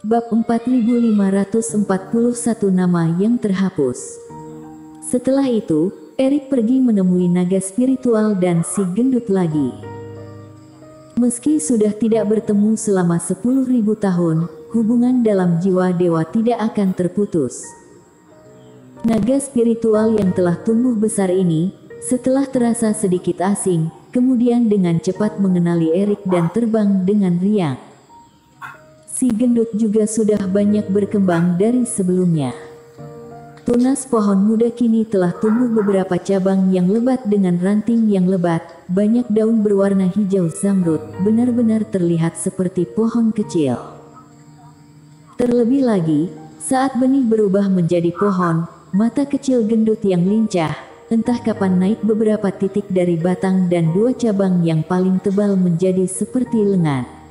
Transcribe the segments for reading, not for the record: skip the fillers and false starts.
Bab 4541 Nama yang terhapus. Setelah itu, Erik pergi menemui naga spiritual dan si gendut lagi. Meski sudah tidak bertemu selama 10.000 tahun, hubungan dalam jiwa dewa tidak akan terputus. Naga spiritual yang telah tumbuh besar ini, setelah terasa sedikit asing, kemudian dengan cepat mengenali Erik dan terbang dengan riang. Si gendut juga sudah banyak berkembang dari sebelumnya. Tunas pohon muda kini telah tumbuh beberapa cabang yang lebat dengan ranting yang lebat, banyak daun berwarna hijau zamrud, benar-benar terlihat seperti pohon kecil. Terlebih lagi, saat benih berubah menjadi pohon, mata kecil gendut yang lincah, entah kapan naik beberapa titik dari batang dan dua cabang yang paling tebal menjadi seperti lengan.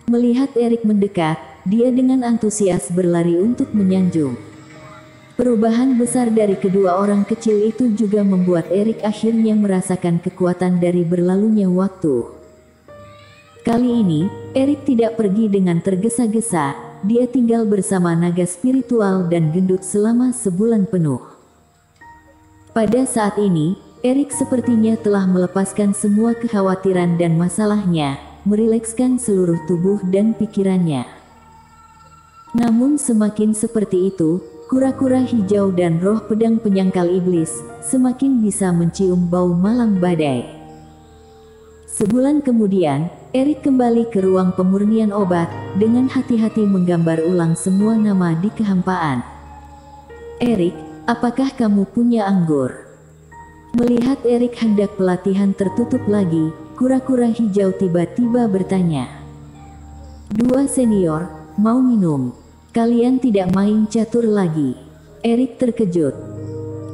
Melihat Erik mendekat, dia dengan antusias berlari untuk menyanjung. Perubahan besar dari kedua orang kecil itu juga membuat Erik akhirnya merasakan kekuatan dari berlalunya waktu. Kali ini, Erik tidak pergi dengan tergesa-gesa, dia tinggal bersama naga spiritual dan gendut selama sebulan penuh. Pada saat ini, Erik sepertinya telah melepaskan semua kekhawatiran dan masalahnya, merilekskan seluruh tubuh dan pikirannya. Namun semakin seperti itu, kura-kura hijau dan roh pedang penyangkal iblis semakin bisa mencium bau malang badai. Sebulan kemudian, Erik kembali ke ruang pemurnian obat, dengan hati-hati menggambar ulang semua nama di kehampaan. Erik, apakah kamu punya anggur? Melihat Erik hendak pelatihan tertutup lagi, kura-kura hijau tiba-tiba bertanya. Dua senior, mau minum? Kalian tidak main catur lagi? Erik terkejut.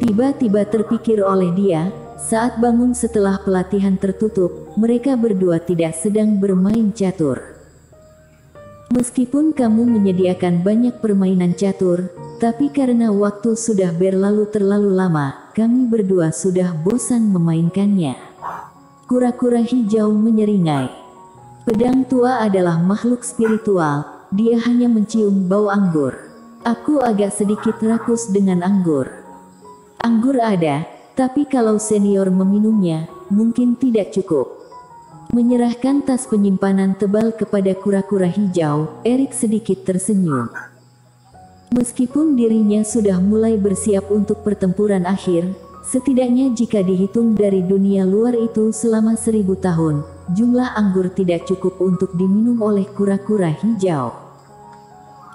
Tiba-tiba terpikir oleh dia, saat bangun setelah pelatihan tertutup, mereka berdua tidak sedang bermain catur. Meskipun kamu menyediakan banyak permainan catur, tapi karena waktu sudah berlalu terlalu lama, kami berdua sudah bosan memainkannya. Kura-kura hijau menyeringai. Pedang tua adalah makhluk spiritual, dia hanya mencium bau anggur. Aku agak sedikit rakus dengan anggur. Anggur ada, tapi kalau senior meminumnya, mungkin tidak cukup. Menyerahkan tas penyimpanan tebal kepada kura-kura hijau, Erik sedikit tersenyum. Meskipun dirinya sudah mulai bersiap untuk pertempuran akhir, setidaknya jika dihitung dari dunia luar itu selama 1000 tahun, jumlah anggur tidak cukup untuk diminum oleh kura-kura hijau.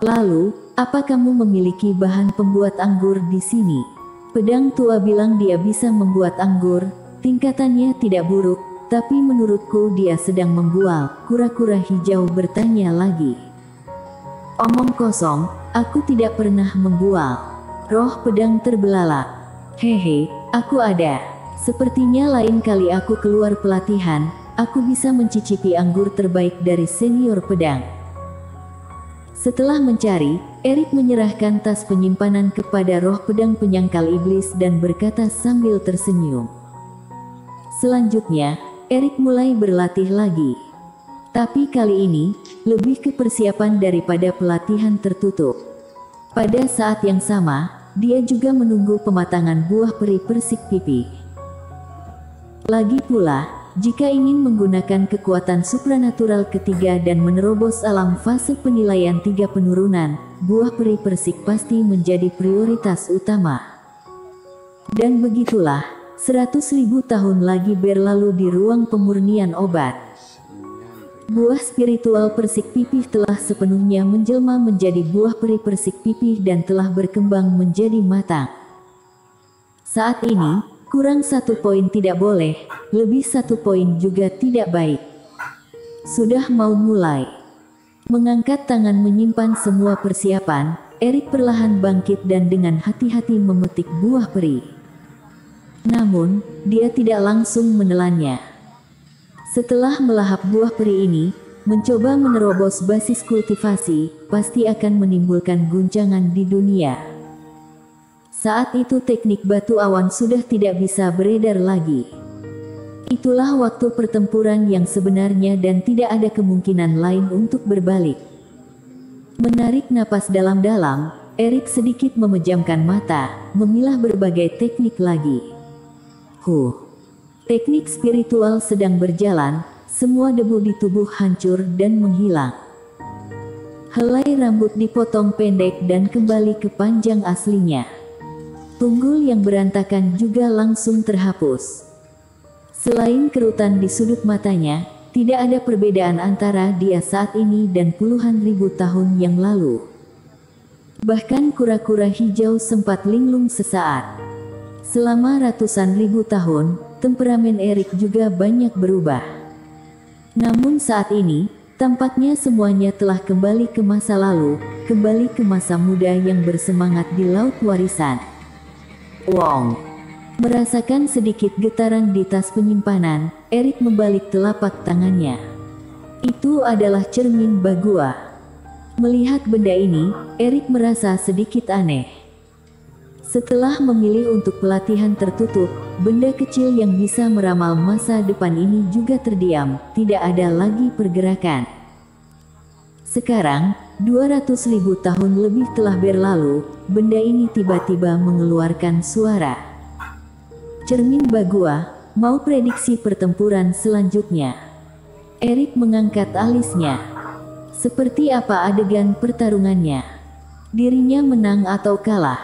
Lalu, apa kamu memiliki bahan pembuat anggur di sini? Pedang tua bilang dia bisa membuat anggur, tingkatannya tidak buruk, tapi menurutku dia sedang membual. Kura-kura hijau bertanya lagi. Omong kosong, aku tidak pernah membual. Roh pedang terbelalak. Hehe, aku ada. Sepertinya lain kali aku keluar pelatihan, aku bisa mencicipi anggur terbaik dari senior pedang. Setelah mencari, Erik menyerahkan tas penyimpanan kepada roh pedang penyangkal iblis dan berkata sambil tersenyum. Selanjutnya, Erik mulai berlatih lagi. Tapi kali ini, lebih ke persiapan daripada pelatihan tertutup. Pada saat yang sama, dia juga menunggu pematangan buah peri persik pipi. Lagi pula, jika ingin menggunakan kekuatan supranatural ketiga dan menerobos alam fase penilaian 3 penurunan, buah peri persik pasti menjadi prioritas utama. Dan begitulah, 100.000 tahun lagi berlalu di ruang pemurnian obat. Buah spiritual persik pipih telah sepenuhnya menjelma menjadi buah peri persik pipih dan telah berkembang menjadi matang. Saat ini, kurang 1 poin tidak boleh, lebih 1 poin juga tidak baik. Sudah mau mulai. Mengangkat tangan menyimpan semua persiapan, Erik perlahan bangkit dan dengan hati-hati memetik buah peri. Namun, dia tidak langsung menelannya. Setelah melahap buah peri ini, mencoba menerobos basis kultivasi, pasti akan menimbulkan guncangan di dunia. Saat itu teknik batu awan sudah tidak bisa beredar lagi. Itulah waktu pertempuran yang sebenarnya dan tidak ada kemungkinan lain untuk berbalik. Menarik napas dalam-dalam, Erik sedikit memejamkan mata, memilah berbagai teknik lagi. Teknik spiritual sedang berjalan, semua debu di tubuh hancur dan menghilang. Helai rambut dipotong pendek dan kembali ke panjang aslinya. Tunggul yang berantakan juga langsung terhapus. Selain kerutan di sudut matanya, tidak ada perbedaan antara dia saat ini dan puluhan ribu tahun yang lalu. Bahkan kura-kura hijau sempat linglung sesaat. Selama ratusan ribu tahun, temperamen Erik juga banyak berubah. Namun saat ini, tampaknya semuanya telah kembali ke masa lalu, kembali ke masa muda yang bersemangat di Laut Warisan. Wong merasakan sedikit getaran di tas penyimpanan, Erik membalik telapak tangannya. Itu adalah cermin Bagua. Melihat benda ini, Erik merasa sedikit aneh. Setelah memilih untuk pelatihan tertutup, benda kecil yang bisa meramal masa depan ini juga terdiam, tidak ada lagi pergerakan. Sekarang, 200.000 tahun lebih telah berlalu, benda ini tiba-tiba mengeluarkan suara. Cermin Bagua, mau prediksi pertempuran selanjutnya? Erik mengangkat alisnya. Seperti apa adegan pertarungannya? Dirinya menang atau kalah?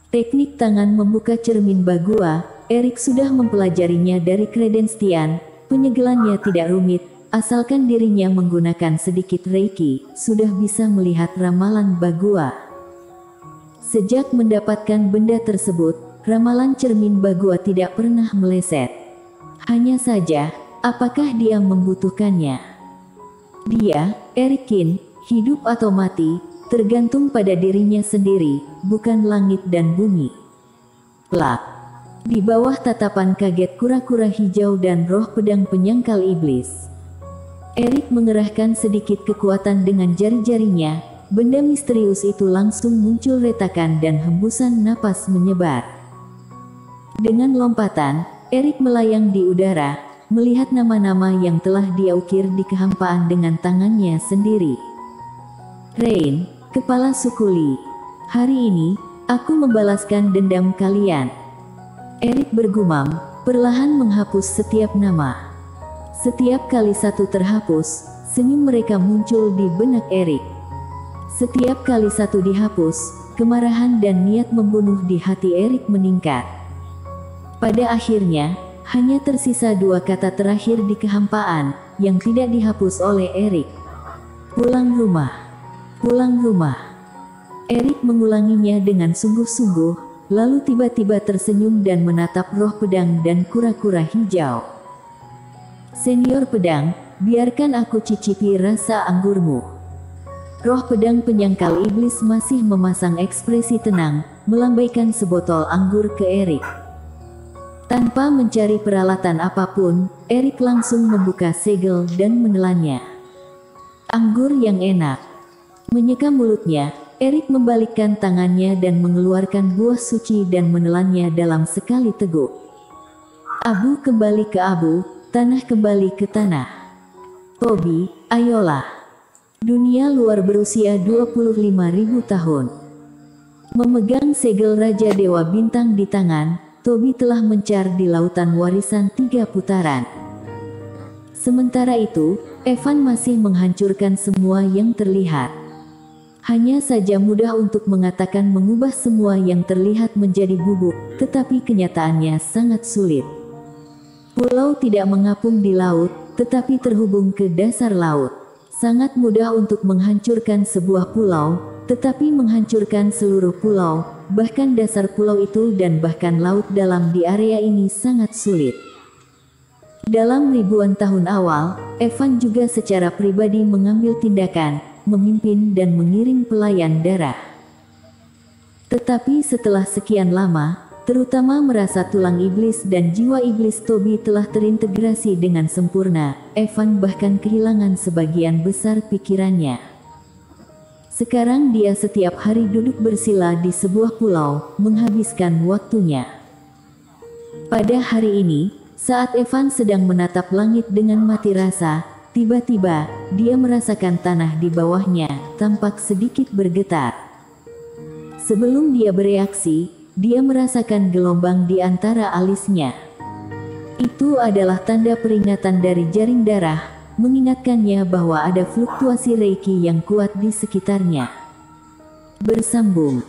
Teknik tangan membuka cermin Bagua, Erik sudah mempelajarinya dari kredensian, penyegelannya tidak rumit. Asalkan dirinya menggunakan sedikit reiki, sudah bisa melihat ramalan Bagua. Sejak mendapatkan benda tersebut, ramalan cermin Bagua tidak pernah meleset. Hanya saja, apakah dia membutuhkannya? Dia, Erikin, hidup atau mati, tergantung pada dirinya sendiri, bukan langit dan bumi. Plak. Di bawah tatapan kaget kura-kura hijau dan roh pedang penyangkal iblis, Erik mengerahkan sedikit kekuatan dengan jari-jarinya, benda misterius itu langsung muncul retakan dan hembusan napas menyebar. Dengan lompatan, Erik melayang di udara, melihat nama-nama yang telah dia ukir di kehampaan dengan tangannya sendiri. Rain, kepala suku Li. Hari ini, aku membalaskan dendam kalian. Erik bergumam, perlahan menghapus setiap nama. Setiap kali satu terhapus, senyum mereka muncul di benak Erik. Setiap kali satu dihapus, kemarahan dan niat membunuh di hati Erik meningkat. Pada akhirnya, hanya tersisa dua kata terakhir di kehampaan, yang tidak dihapus oleh Erik. Pulang rumah. Pulang rumah. Erik mengulanginya dengan sungguh-sungguh, lalu tiba-tiba tersenyum dan menatap roh pedang dan kura-kura hijau. Senior pedang, biarkan aku cicipi rasa anggurmu. Roh pedang penyangkal iblis masih memasang ekspresi tenang, melambaikan sebotol anggur ke Erik. Tanpa mencari peralatan apapun, Erik langsung membuka segel dan menelannya. Anggur yang enak. Menyeka mulutnya, Erik membalikkan tangannya dan mengeluarkan buah suci dan menelannya dalam sekali teguk. Abu kembali ke abu, tanah kembali ke tanah. Tobi, ayolah. Dunia luar berusia 25.000 tahun. Memegang segel Raja Dewa Bintang di tangan, Tobi telah mencar di lautan warisan 3 putaran. Sementara itu, Evan masih menghancurkan semua yang terlihat. Hanya saja mudah untuk mengatakan mengubah semua yang terlihat menjadi bubuk, tetapi kenyataannya sangat sulit. Pulau tidak mengapung di laut, tetapi terhubung ke dasar laut. Sangat mudah untuk menghancurkan sebuah pulau, tetapi menghancurkan seluruh pulau, bahkan dasar pulau itu dan bahkan laut dalam di area ini sangat sulit. Dalam ribuan tahun awal, Evan juga secara pribadi mengambil tindakan, memimpin dan mengirim pelayan darah. Tetapi setelah sekian lama, terutama merasa tulang iblis dan jiwa iblis Tobi telah terintegrasi dengan sempurna, Evan bahkan kehilangan sebagian besar pikirannya. Sekarang dia setiap hari duduk bersila di sebuah pulau, menghabiskan waktunya. Pada hari ini, saat Evan sedang menatap langit dengan mati rasa, Tiba-tiba, dia merasakan tanah di bawahnya tampak sedikit bergetar. Sebelum dia bereaksi, dia merasakan gelombang di antara alisnya. Itu adalah tanda peringatan dari jaring darah, mengingatkannya bahwa ada fluktuasi Reiki yang kuat di sekitarnya. Bersambung.